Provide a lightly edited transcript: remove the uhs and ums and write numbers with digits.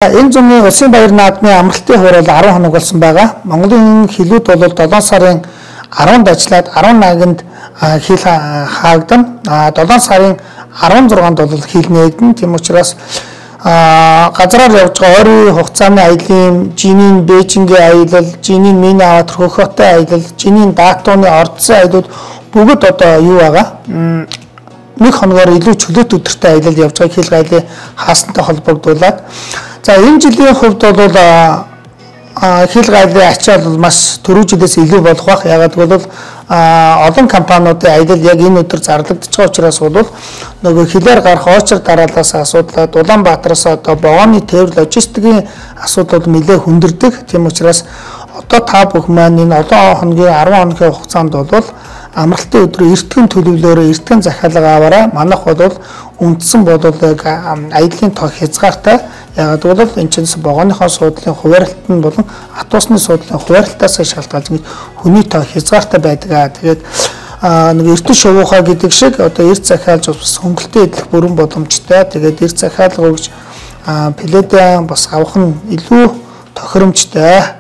Энэ зуны улсын баяр наадмын амралтын хуваар 10 хоног болсон байгаа. Монголын хилүүд бол 7 сарын 10-нд ажиллаад 18-нд хил хаагдана. 7 сарын 16-нд бол хил нээгдэн. Тийм учраас газраар явж байгаа ойрын хугацааны аяллаа, Жинийн Бээжингийн аялал, Жинийн Минават хөхөтэй аялал, Жинийн Даатууны ордсон аялал бүгд одоо юу байгаа? Нэг хоногоор илүү чөлөөт өдөртэй аялал явж байгаа хил гайлын хаасантай холбогдуулаад за энэ жилийн хувьд бол хил гайлын ачаал бол маш түрүү жилээс илүү болох байх. Ягаад гэвэл олон компаниудын аялал яг энэ өдөр зарлагдж байгаа учраас бол нөгөө хилээр гарах очир дараалаас асуудлаад Улаанбаатараас одоо Богооны тээвэр логистикийн асуудал нэлээд хүндэрдэг. Тийм учраас одоо та бүх маань энэ олон хоногийн 10 хоногийн хугацаанд бол амралтын өдрөө эртхэн төлөвлөөрөө эртхэн захиалга аваарай. Манайх бол үндсэн яг аяллаа тоо хязгаартай. Ягаад гэвэл энэ чинь Богооныхоо суудлын хуваарлалт нь болон Атусны суудлын хуваарлалтаас шалтгаалж хүний тоо хязгаартай байдаг. Тэгээд нэг эртэн шувуухаа гэдэг шиг одоо эрт захиалж бас хөнгөлтөө идэх бүрэн боломжтой. Тэгээд эрт захиалга өгж пледэн бас авах нь илүү тохиромжтой.